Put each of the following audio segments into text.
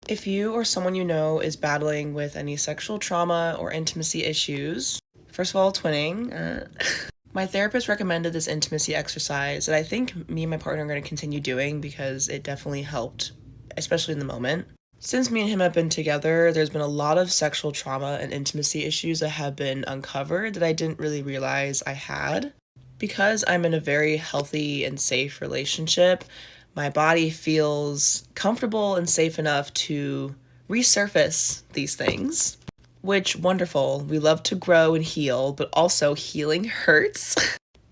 If you or someone you know is battling with any sexual trauma or intimacy issues, first of all, twinning. My therapist recommended this intimacy exercise that I think me and my partner are going to continue doing because it definitely helped, especially in the moment. Since me and him have been together, there's been a lot of sexual trauma and intimacy issues that have been uncovered that I didn't really realize I had. Because I'm in a very healthy and safe relationship, my body feels comfortable and safe enough to resurface these things. Which, wonderful. We love to grow and heal, but also healing hurts.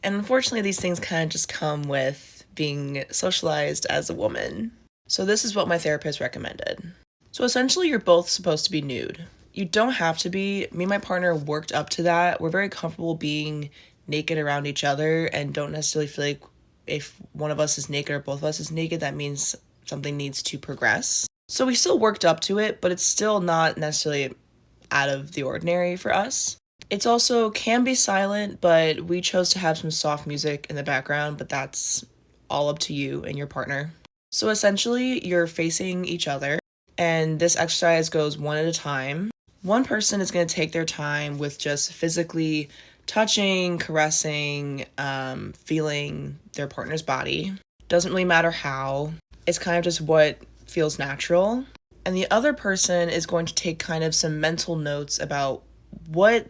And unfortunately, these things kind of just come with being socialized as a woman. So this is what my therapist recommended. So essentially, you're both supposed to be nude. You don't have to be. Me and my partner worked up to that. We're very comfortable being naked around each other and don't necessarily feel like if one of us is naked or both of us is naked, that means something needs to progress. So we still worked up to it, but it's still not necessarily out of the ordinary for us. It's also can be silent, but we chose to have some soft music in the background, but that's all up to you and your partner. So essentially, you're facing each other, and this exercise goes one at a time. One person is going to take their time with just physically touching, caressing, feeling their partner's body. Doesn't really matter how. It's kind of just what feels natural. And the other person is going to take kind of some mental notes about what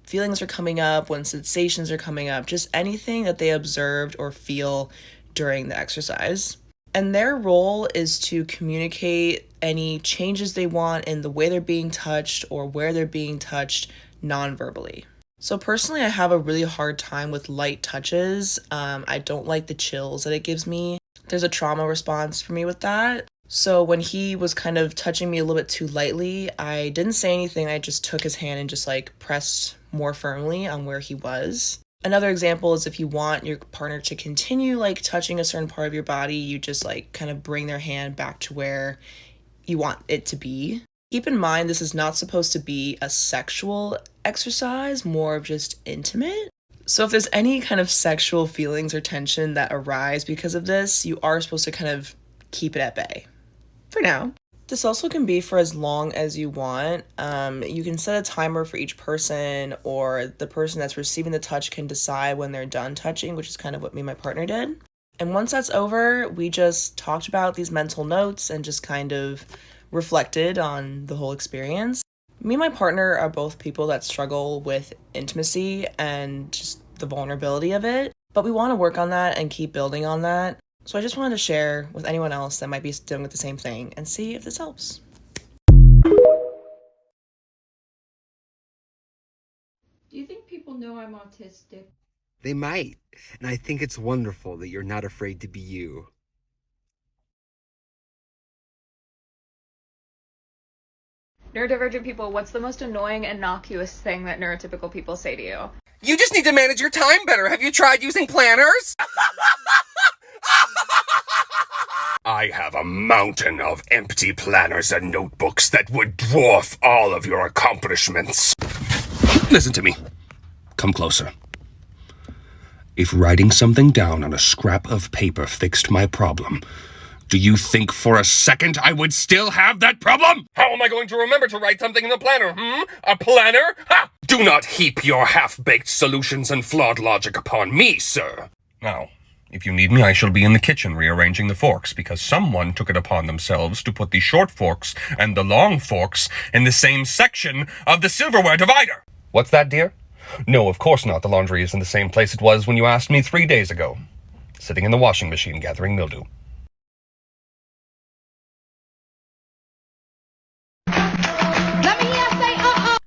feelings are coming up, when sensations are coming up, just anything that they observed or feel during the exercise. And their role is to communicate any changes they want in the way they're being touched or where they're being touched non-verbally. So personally, I have a really hard time with light touches. I don't like the chills that it gives me. There's a trauma response for me with that. So when he was kind of touching me a little bit too lightly, I didn't say anything. I just took his hand and just pressed more firmly on where he was. Another example is if you want your partner to continue touching a certain part of your body, you just kind of bring their hand back to where you want it to be. Keep in mind, this is not supposed to be a sexual exercise, more of just intimate. So if there's any kind of sexual feelings or tension that arise because of this, you are supposed to kind of keep it at bay. For now. This also can be for as long as you want. You can set a timer for each person, or the person that's receiving the touch can decide when they're done touching, which is kind of what me and my partner did. And once that's over, we just talked about these mental notes and just kind of reflected on the whole experience. Me and my partner are both people that struggle with intimacy and just the vulnerability of it, but we want to work on that and keep building on that. So I just wanted to share with anyone else that might be dealing with the same thing and see if this helps. Do you think people know I'm autistic? They might, and I think it's wonderful that you're not afraid to be you. Neurodivergent people, what's the most annoying, innocuous thing that neurotypical people say to you? You just need to manage your time better. Have you tried using planners? I have a mountain of empty planners and notebooks that would dwarf all of your accomplishments. Listen to me. Come closer. If writing something down on a scrap of paper fixed my problem, do you think for a second I would still have that problem? How am I going to remember to write something in the planner, A planner? Ha! Do not heap your half-baked solutions and flawed logic upon me, sir. Now, if you need me, I shall be in the kitchen rearranging the forks, because someone took it upon themselves to put the short forks and the long forks in the same section of the silverware divider. What's that, dear? No, of course not. The laundry is in the same place it was when you asked me 3 days ago. Sitting in the washing machine gathering mildew.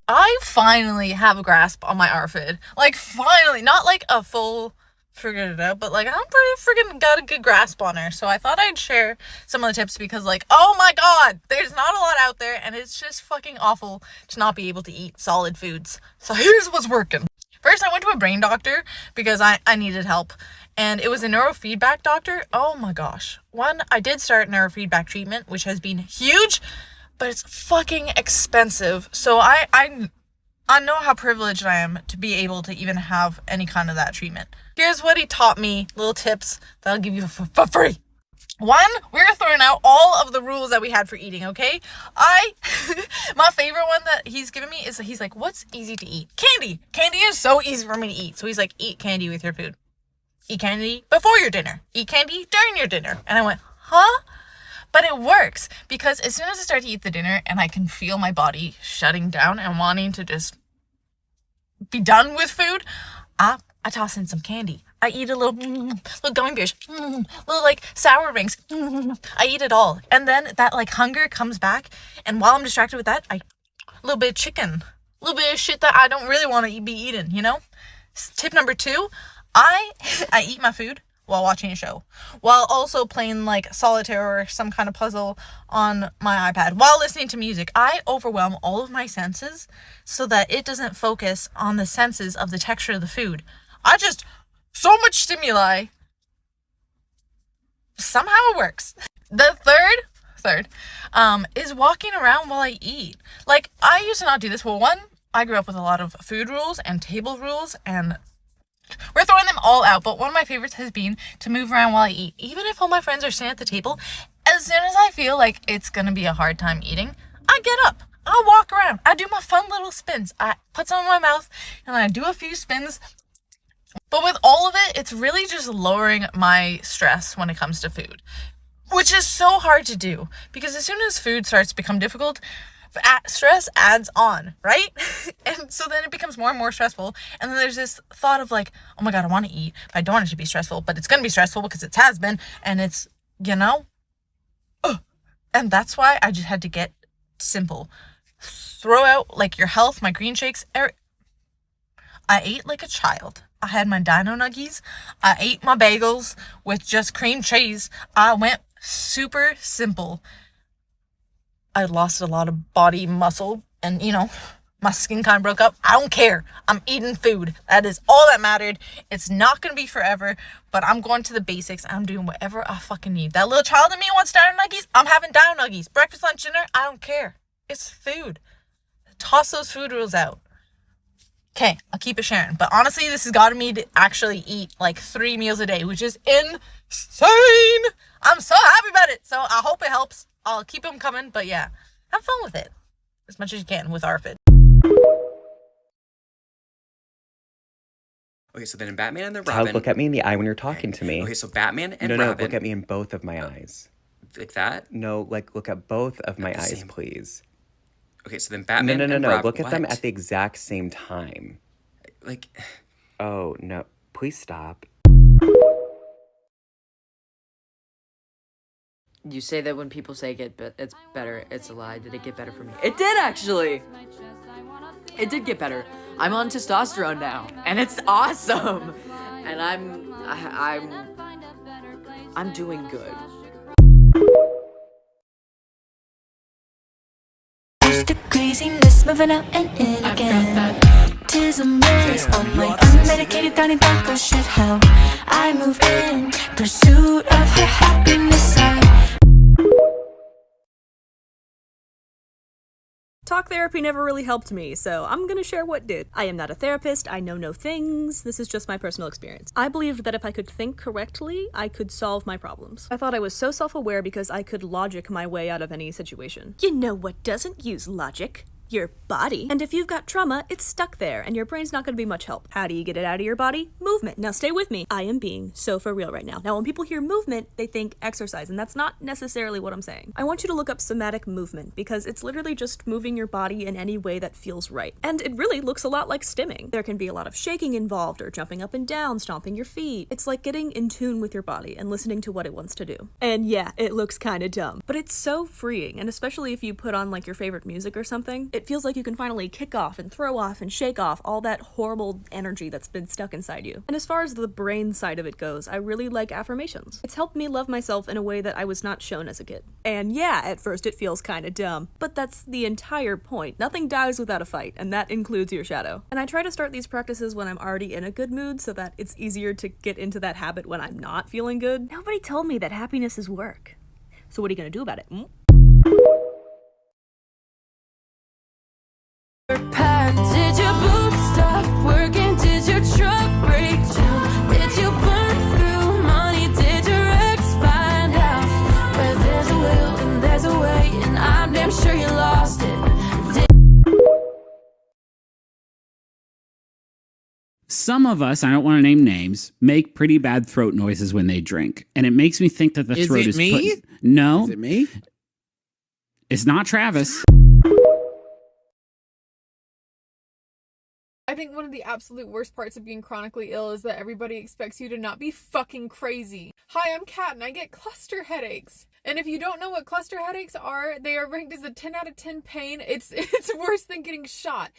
I finally have a grasp on my ARFID. Finally. Not a full figured it out, but I'm pretty freaking got a good grasp on her. So I thought I'd share some of the tips because oh my god, there's not a lot out there and it's just fucking awful to not be able to eat solid foods. So here's what's working. First, I went to a brain doctor because I needed help, and it was a neurofeedback doctor. Oh my gosh. One, I did start neurofeedback treatment, which has been huge, but it's fucking expensive. So I know how privileged I am to be able to even have any kind of that treatment. Here's what he taught me, little tips that I'll give you for free. One, we're throwing out all of the rules that we had for eating, okay? My favorite one that he's given me is he's like, what's easy to eat? Candy. Candy is so easy for me to eat. So he's like, eat candy with your food. Eat candy before your dinner. Eat candy during your dinner. And I went, huh? But it works because as soon as I start to eat the dinner and I can feel my body shutting down and wanting to just be done with food, I toss in some candy. I eat a little gummy bears, little like sour rings. I eat it all. And then that like hunger comes back. And while I'm distracted with that, a little bit of chicken, a little bit of shit that I don't really want to be eating, you know? Tip number 2, I eat my food while watching a show, while also playing like solitaire or some kind of puzzle on my iPad, while listening to music. I overwhelm all of my senses so that it doesn't focus on the senses of the texture of the food. So much stimuli. Somehow it works. The third is walking around while I eat. Like, I used to not do this. Well, one, I grew up with a lot of food rules and table rules, and we're throwing them all out. But one of my favorites has been to move around while I eat. Even if all my friends are sitting at the table, as soon as I feel like it's going to be a hard time eating, I get up. I walk around. I do my fun little spins. I put some in my mouth, and then I do a few spins. But with all of it, it's really just lowering my stress when it comes to food, which is so hard to do because as soon as food starts to become difficult, stress adds on, right? And so then it becomes more and more stressful. And then there's this thought of like, oh my God, I want to eat, but I don't want it to be stressful, but it's going to be stressful because it has been. And it's, you know, and that's why I just had to get simple. Throw out like your health, my green shakes. I ate like a child. I had my dino nuggies. I ate my bagels with just cream cheese. I went super simple. I lost a lot of body muscle and, you know, my skin kind of broke up. I don't care. I'm eating food. That is all that mattered. It's not going to be forever, but I'm going to the basics. I'm doing whatever I fucking need. That little child in me wants dino nuggies. I'm having dino nuggies. Breakfast, lunch, dinner. I don't care. It's food. Toss those food rules out. Okay, I'll keep it sharing. But honestly, this has gotten me to actually eat like 3 meals a day, which is insane. I'm so happy about it. So I hope it helps. I'll keep them coming. But yeah, have fun with it as much as you can with ARFID. Okay, so then in Batman and the Robin... Look at me in the eye when you're talking to me. Okay, so Batman and Robin... No, look at me in both of my eyes. Like that? No, like, look at both of my eyes, same... please. Okay, so then Batman and Robin... No, look at them at the exact same time. Like... Oh, no. Please stop. You say that when people say it's better, it's a lie. Did it get better for me? It did, actually! It did get better. I'm on testosterone now, and it's awesome! And I'm doing good. The craziness moving out and in again. Autism is on my unmedicated down in dark shit. How I move in pursuit of her happiness. Talk therapy never really helped me, so I'm gonna share what did. I am not a therapist, I know no things, this is just my personal experience. I believed that if I could think correctly, I could solve my problems. I thought I was so self-aware because I could logic my way out of any situation. You know what doesn't use logic? Your body. And if you've got trauma, it's stuck there, and your brain's not gonna be much help. How do you get it out of your body? Movement. Now stay with me. I am being so for real right now. Now when people hear movement, they think exercise, and that's not necessarily what I'm saying. I want you to look up somatic movement, because it's literally just moving your body in any way that feels right. And it really looks a lot like stimming. There can be a lot of shaking involved, or jumping up and down, stomping your feet. It's like getting in tune with your body and listening to what it wants to do. And yeah, it looks kinda dumb, but it's so freeing, and especially if you put on like your favorite music or something, it feels like you can finally kick off and throw off and shake off all that horrible energy that's been stuck inside you. And as far as the brain side of it goes, I really like affirmations. It's helped me love myself in a way that I was not shown as a kid. And yeah, at first it feels kinda dumb, but that's the entire point. Nothing dies without a fight, and that includes your shadow. And I try to start these practices when I'm already in a good mood so that it's easier to get into that habit when I'm not feeling good. Nobody told me that happiness is work. So what are you gonna do about it? Did your boots stop working? Did your truck break down? Did you burn through money? Did your ex find out? Some of us, I don't want to name names, make pretty bad throat noises when they drink. And it makes me think that the throat is me? No. Is it me? It's not Travis. I think one of the absolute worst parts of being chronically ill is that everybody expects you to not be fucking crazy. Hi, I'm Kat and I get cluster headaches. And if you don't know what cluster headaches are, they are ranked as a 10 out of 10 pain. It's worse than getting shot.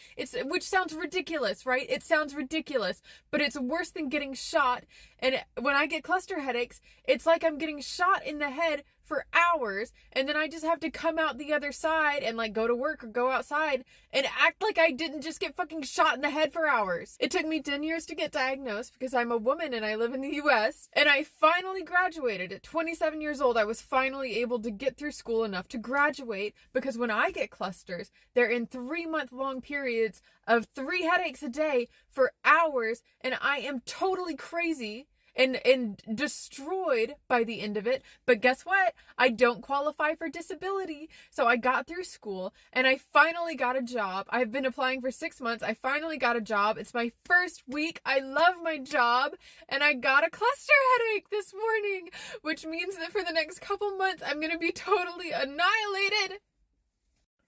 Which sounds ridiculous, right? It sounds ridiculous, but it's worse than getting shot. And when I get cluster headaches, it's like I'm getting shot in the head for hours, and then I just have to come out the other side and like go to work or go outside and act like I didn't just get fucking shot in the head for hours. It took me 10 years to get diagnosed because I'm a woman and I live in the US, and I finally graduated at 27 years old. I was finally able to get through school enough to graduate, because when I get clusters, they're in 3-month-long periods of 3 headaches a day for hours, and I am totally crazy and destroyed by the end of it. But guess what? I don't qualify for disability. So I got through school and I finally got a job. I've been applying for 6 months. I finally got a job. It's my first week. I love my job, and I got a cluster headache this morning, which means that for the next couple months I'm going to be totally annihilated.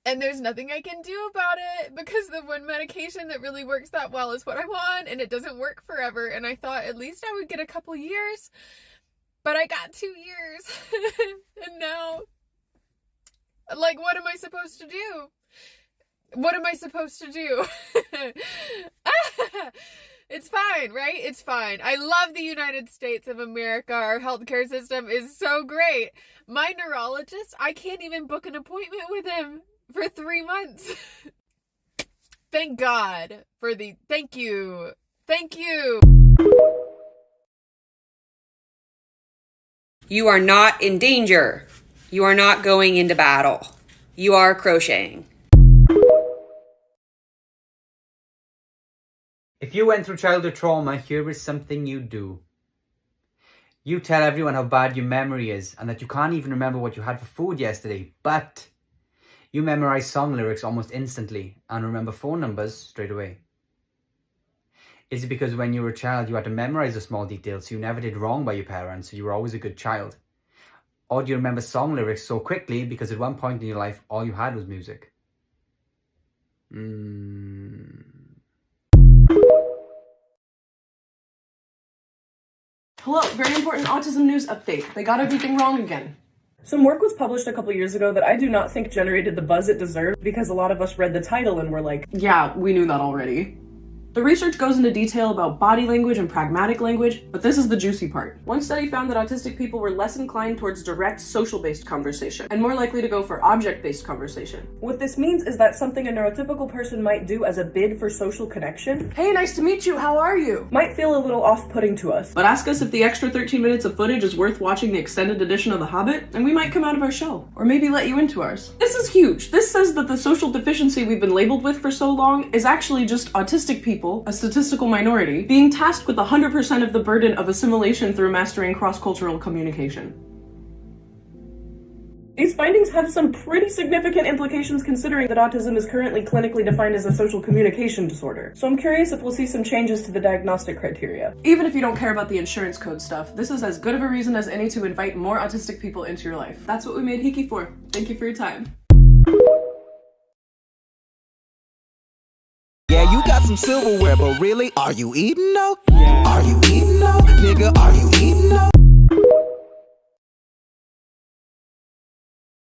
And there's nothing I can do about it, because the one medication that really works that well is what I'm on, and it doesn't work forever. And I thought at least I would get a couple years, but I got 2 years. And now, like, what am I supposed to do? What am I supposed to do? It's fine, right? It's fine. I love the United States of America. Our healthcare system is so great. My neurologist, I can't even book an appointment with him for 3 months. Thank God for thank you. Thank you. You are not in danger. You are not going into battle. You are crocheting. If you went through childhood trauma, here is something you do. You tell everyone how bad your memory is and that you can't even remember what you had for food yesterday, but you memorize song lyrics almost instantly and remember phone numbers straight away. Is it because when you were a child you had to memorize the small details so you never did wrong by your parents, so you were always a good child? Or do you remember song lyrics so quickly because at one point in your life all you had was music? Hello, very important autism news update. They got everything wrong again. Some work was published a couple years ago that I do not think generated the buzz it deserved, because a lot of us read the title and were like, yeah, we knew that already. The research goes into detail about body language and pragmatic language, but this is the juicy part. One study found that autistic people were less inclined towards direct social-based conversation and more likely to go for object-based conversation. What this means is that something a neurotypical person might do as a bid for social connection, hey, nice to meet you, how are you? Might feel a little off-putting to us. But ask us if the extra 13 minutes of footage is worth watching the extended edition of The Hobbit, and we might come out of our show. Or maybe let you into ours. This is huge. This says that the social deficiency we've been labeled with for so long is actually just autistic people, a statistical minority, being tasked with 100% of the burden of assimilation through mastering cross-cultural communication. These findings have some pretty significant implications considering that autism is currently clinically defined as a social communication disorder. So I'm curious if we'll see some changes to the diagnostic criteria. Even if you don't care about the insurance code stuff, this is as good of a reason as any to invite more autistic people into your life. That's what we made Hiki for. Thank you for your time. Yeah, you got some silverware, but really, are you eating though? Are you eating though? Nigga, are you eating though?